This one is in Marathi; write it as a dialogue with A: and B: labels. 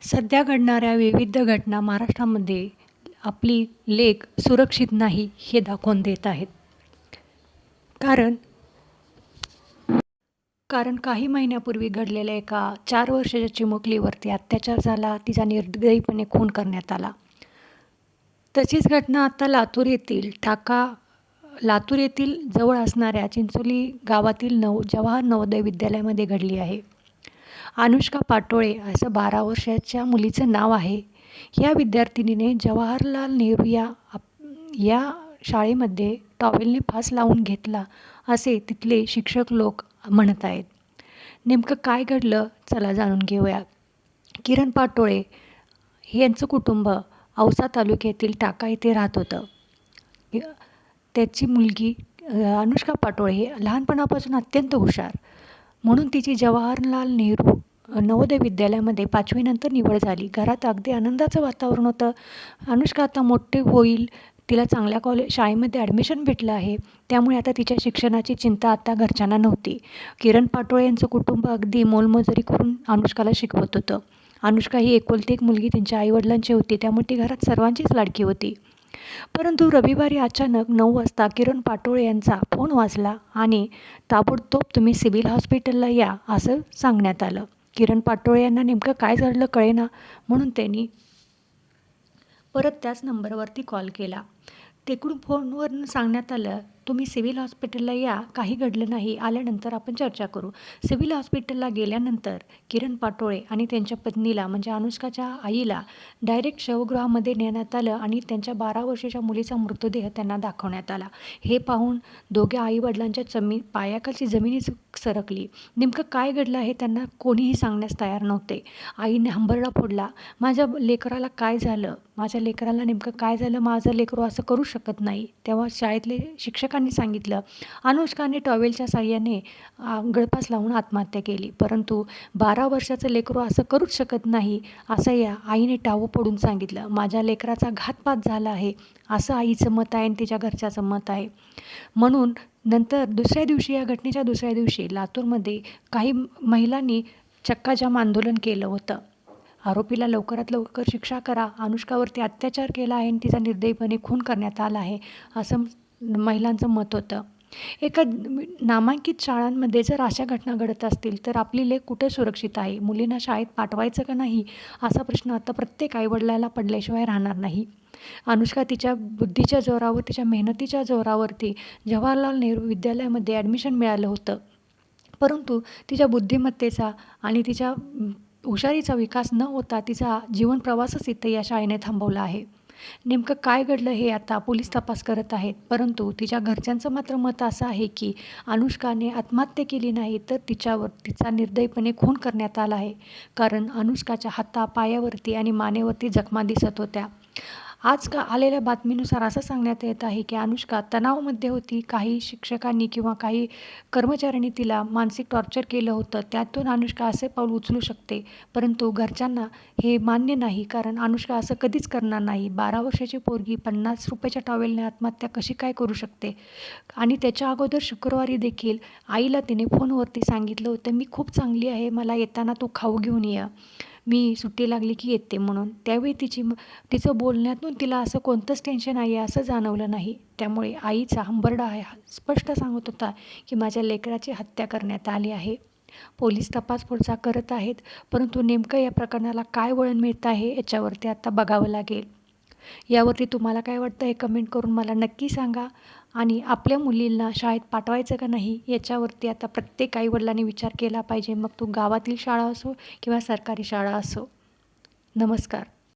A: सध्या घडणाऱ्या विविध घटना महाराष्ट्रामध्ये आपली लेक सुरक्षित नाही हे दाखवून देत आहेत. कारण कारण काही महिन्यापूर्वी घडलेल्या एका 4 वर्षाच्या चिमुकलीवरती अत्याचार झाला, तिचा निर्दयीपणे खून करण्यात आला. तशीच घटना आता लातूर येथील जवळ असणाऱ्या चिंचोली गावातील जवाहर नवोदय विद्यालयामध्ये घडली आहे. अनुष्का पाटोळे असं 12 वर्षाच्या मुलीचं नाव आहे. या विद्यार्थिनीने जवाहरलाल नेहरू या शाळेमध्ये टॉवेलने फास लावून घेतला असे तिथले शिक्षक लोक म्हणत आहेत. नेमकं काय घडलं चला जाणून घेऊया. किरण पाटोळे यांचं कुटुंब औसा तालुक्यातील टाका येथे राहत होतं. त्याची मुलगी अनुष्का पाटोळे ही लहानपणापासून अत्यंत हुशार, म्हणून तिची जवाहरलाल नेहरू नवोदय विद्यालयामध्ये 5वी नंतर निवड झाली. घरात अगदी आनंदाचं वातावरण होतं. अनुष्का आता मोठे होईल, तिला चांगल्या शाळेमध्ये ॲडमिशन भेटलं आहे, त्यामुळे आता तिच्या शिक्षणाची चिंता आता घरच्यांना नव्हती. किरण पाटोळे यांचं कुटुंब अगदी मोलमजुरी करून अनुष्काला शिकवत होतं. अनुष्का ही एकुलती एक मुलगी त्यांच्या आईवडिलांची होती, त्यामुळे ती घरात सर्वांचीच लाडकी होती. परंतु रविवारी अचानक 9 वाजता किरण पाटोळे यांचा फोन वाजला आणि ताबडतोब तुम्ही सिव्हिल हॉस्पिटलला या असं सांगण्यात आलं. किरण पाटोळे यांना नेमकं काय झालं कळेना, म्हणून त्यांनी परत त्याच नंबरवरती कॉल केला. तिकडून फोनवरून सांगण्यात आलं तुम्ही सिव्हिल हॉस्पिटलला या, काही घडलं नाही, आल्यानंतर आपण चर्चा करू. सिव्हिल हॉस्पिटलला गेल्यानंतर किरण पाटोळे आणि त्यांच्या पत्नीला म्हणजे अनुष्काच्या आईला डायरेक्ट शवगृहामध्ये नेण्यात आलं आणि त्यांच्या 12 वर्षाच्या मुलीचा मृतदेह त्यांना दाखवण्यात आला. हे पाहून दोघे आईवडिलांच्या पायाखालची जमिनीच सरकली. नेमकं काय घडलं हे त्यांना कोणीही सांगण्यास तयार नव्हते. आईने हंबरडा फोडला, माझ्या लेकराला काय झालं, माझ्या लेकराला नेमकं काय झालं, माझं लेकरू असं करू शकत नाही. तेव्हा शाळेतले शिक्षकांनी सांगितलं अनुष्काने टॉवेलच्या साहाय्याने गळफास लावून आत्महत्या केली. परंतु 12 वर्षाचं लेकरू असं करूच शकत नाही असं या आईने टावं पडून सांगितलं. माझ्या लेकराचा घातपात झाला आहे असं आईचं मत आहे आणि तिच्या घरच्याचं मत आहे. म्हणून नंतर या घटनेच्या दुसऱ्या दिवशी लातूरमध्ये काही महिलांनी चक्काजाम आंदोलन केलं होतं. आरोपीला लवकरात लवकर शिक्षा करा, अनुष्कावरती अत्याचार केला आहे आणि तिचा निर्दयीपणे खून करण्यात आला आहे असं महिलांचं मत होतं. एका नामांकित शाळांमध्ये जर अशा घटना घडत असतील तर आपली लेक कुठे सुरक्षित आहे, मुलींना शाळेत पाठवायचं का नाही असा प्रश्न आता प्रत्येक आईवडिलाला पडल्याशिवाय राहणार नाही. अनुष्का तिच्या बुद्धीच्या जोरावर, तिच्या मेहनतीच्या जोरावरती जवाहरलाल नेहरू विद्यालयामध्ये ॲडमिशन मिळालं होतं. परंतु तिच्या बुद्धिमत्तेचा आणि तिच्या हुशारीचा विकास न होता तिचा जीवन प्रवासच इथं या शाळेने थांबवला आहे. नेमकं काय घडलं हे आता पोलीस तपास करत आहेत. परंतु तिच्या घरच्यांचं मात्र मत असं आहे की अनुष्काने आत्महत्या केली नाही तर तिचा निर्दयीपणे खून करण्यात आला आहे. कारण अनुष्काच्या पायावरती आणि मानेवरती जखमा दिसत होत्या. आज आलेल्या बातमीनुसार असं सांगण्यात येत आहे की अनुष्का तणावामध्ये होती. काही शिक्षकांनी किंवा काही कर्मचाऱ्यांनी तिला मानसिक टॉर्चर केलं होतं, त्यातून अनुष्का असे पाऊल उचलू शकते. परंतु घरच्यांना हे मान्य नाही, कारण अनुष्का असं कधीच करणार नाही. 12 वर्षाची पोरगी 50 रुपयाच्या टॉवेलने आत्महत्या कशी काय करू शकते. आणि त्याच्या अगोदर शुक्रवारी देखील आईला तिने फोनवरती सांगितलं होतं मी खूप चांगली आहे, मला येताना तू खाऊ घेऊन ये, मी सुट्टी लागली की येते म्हणून. त्यावेळी तिचं बोलण्यातून तिला असं कोणतंच टेन्शन आहे असं जाणवलं नाही. त्यामुळे आईचा हंबरडा स्पष्ट सांगत होता की माझ्या लेकराची हत्या करण्यात आली आहे. पोलीस तपास पुढचा करत आहेत, परंतु नेमकं या प्रकरणाला काय वळण मिळतं आहे याच्यावरती आता बघावं लागेल. यावरती तुम्हाला काय वाटतं हे कमेंट करून मला नक्की सांगा. आणि आपल्या मुलींना शाळेत पाठवायचं का नाही याच्यावरती आता प्रत्येक आईवडिलांनी विचार केला पाहिजे, मग तो गावातील शाळा असो किंवा सरकारी शाळा असो. नमस्कार.